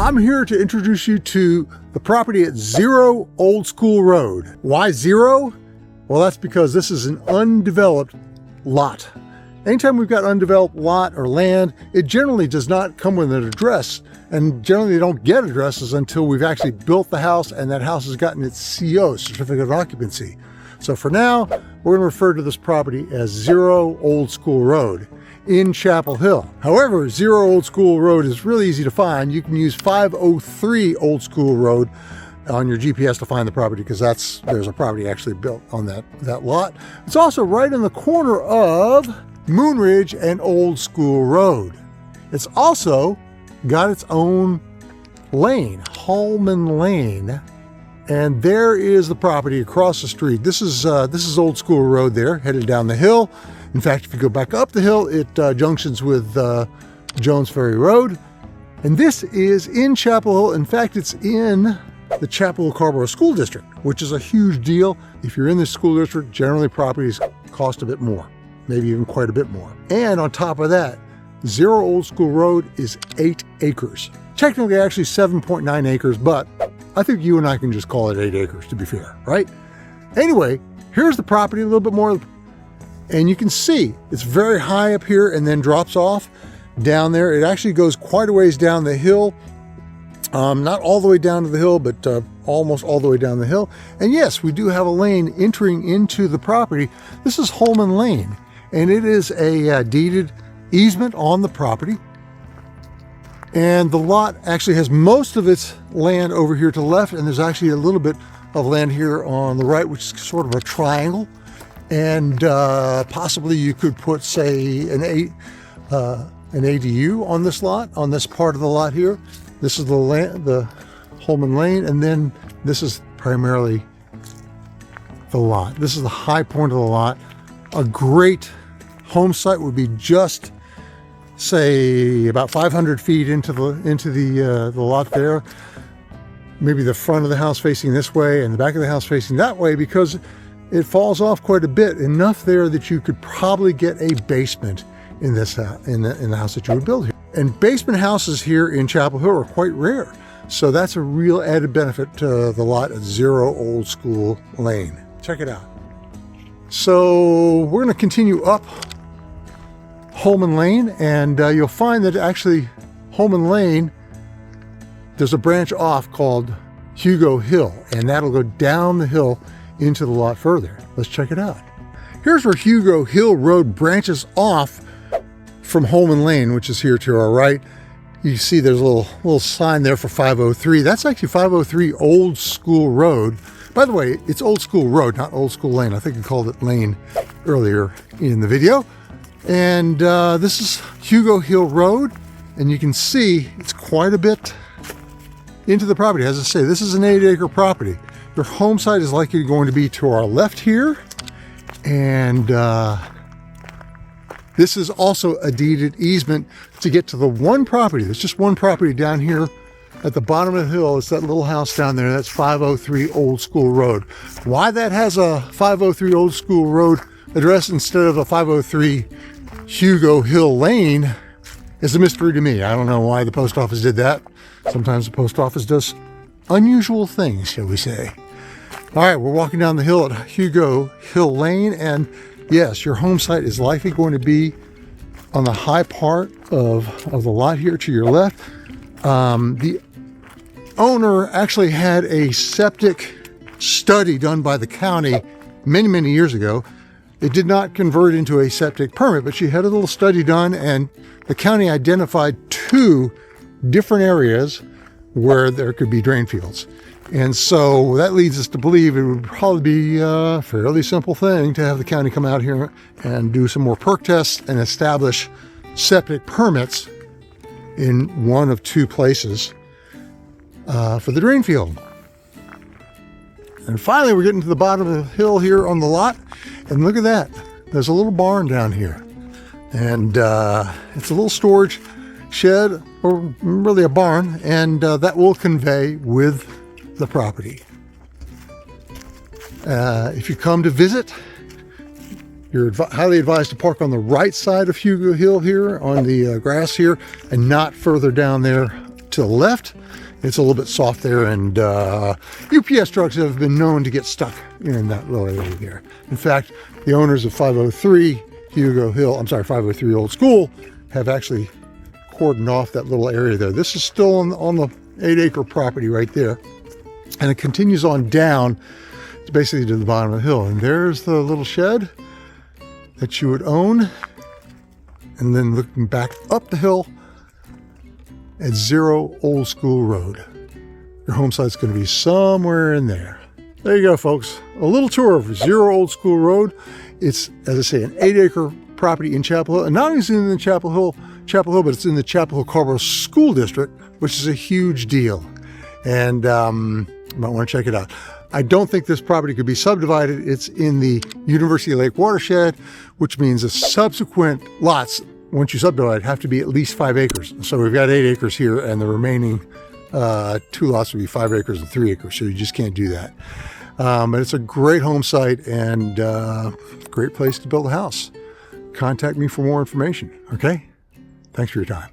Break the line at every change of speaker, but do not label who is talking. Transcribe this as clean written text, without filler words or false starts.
I'm here to introduce you to the property at 0 Old School Road. Why 0? Well, that's because this is an undeveloped lot. Anytime we've got undeveloped lot or land, it generally does not come with an address, and generally they don't get addresses until we've actually built the house and that house has gotten its CO, certificate of occupancy. So for now, we're going to refer to this property as 0 Old School Road in Chapel Hill. However, 0 Old School Road is really easy to find. You can use 503 Old School Road on your GPS to find the property, because there's a property actually built on that lot. It's also right in the corner of Moonridge and Old School Road. It's also got its own lane, Holman Lane, and there is the property across the street. This is Old School Road there, headed down the hill. In fact, if you go back up the hill, it junctions with Jones Ferry Road. And this is in Chapel Hill. In fact, it's in the Chapel Hill Carrboro School District, which is a huge deal. If you're in the school district, generally properties cost a bit more, maybe even quite a bit more. And on top of that, 0 Old School Road is 8 acres. Technically, actually 7.9 acres, but I think you and I can just call it 8 acres to be fair, right? Anyway, here's the property a little bit more. And you can see it's very high up here and then drops off down there. It actually goes quite a ways down the hill. Not all the way down to the hill, but almost all the way down the hill. And yes, we do have a lane entering into the property. This is Holman Lane, and it is a deeded easement on the property. And the lot actually has most of its land over here to the left, and there's actually a little bit of land here on the right, which is sort of a triangle. And possibly you could put, say, an ADU on this lot, on this part of the lot here. This is the Holman Lane, and then this is primarily the lot. This is the high point of the lot. A great home site would be just, say, about 500 feet into the lot there. Maybe the front of the house facing this way and the back of the house facing that way, because it falls off quite a bit, enough there that you could probably get a basement in this in the house that you would build here. And basement houses here in Chapel Hill are quite rare, so that's a real added benefit to the lot at 0 Old School Lane. Check it out. So we're going to continue up Holman Lane, and you'll find that actually Holman Lane, there's a branch off called Hugo Hill, and that'll go down the hill into the lot further. Let's check it out. Here's where Hugo Hill Road branches off from Holman Lane, which is here to our right. You see there's a little sign there for 503. That's actually 503 Old School Road. By the way, it's Old School Road, not Old School Lane. I think I called it Lane earlier in the video. And this is Hugo Hill Road, and you can see it's quite a bit into the property. As I say, this is an 8-acre property. Your home site is likely going to be to our left here, and this is also a deeded easement to get to the one property. There's just one property down here at the bottom of the hill. It's that little house down there. That's 503 Old School Road. Why that has a 503 Old School Road address instead of a 503 Hugo Hill Lane is a mystery to me. I don't know why the post office did that. Sometimes the post office does unusual things, shall we say. All right, we're walking down the hill at Hugo Hill Lane, and yes, your home site is likely going to be on the high part of the lot here to your left. The owner actually had a septic study done by the county many years ago. It did not convert into a septic permit, but she had a little study done, and the county identified 2 different areas where there could be drain fields. And so that leads us to believe it would probably be a fairly simple thing to have the county come out here and do some more perk tests and establish septic permits in one of 2 places for the drain field. And finally, we're getting to the bottom of the hill here on the lot, and look at that. There's a little barn down here, and it's a little storage shed, or really a barn, and that will convey with the property. If you come to visit, you're highly advised to park on the right side of Hugo Hill here, on the grass here, and not further down there to the left, it's a little bit soft there, and UPS trucks have been known to get stuck in that little area there. In fact, the owners of 503 Hugo Hill, 503 Old School, have actually cordoned off that little area there. This is still on the 8-acre property right there, and it continues on down basically to the bottom of the hill. And there's the little shed that you would own, and then looking back up the hill at 0 Old School Road. Your home site's going to be somewhere in there. There you go, folks. A little tour of 0 Old School Road. It's, as I say, an 8-acre property in Chapel Hill. And not only is it in the Chapel Hill, but it's in the Chapel Hill Carrboro School District, which is a huge deal. And you might want to check it out. I don't think this property could be subdivided. It's in the University Lake watershed, which means the subsequent lots, once you subdivide, have to be at least 5 acres. So we've got 8 acres here, and the remaining 2 lots would be 5 acres and 3 acres. So you just can't do that. But it's a great home site and great place to build a house. Contact me for more information. Okay? Thanks for your time.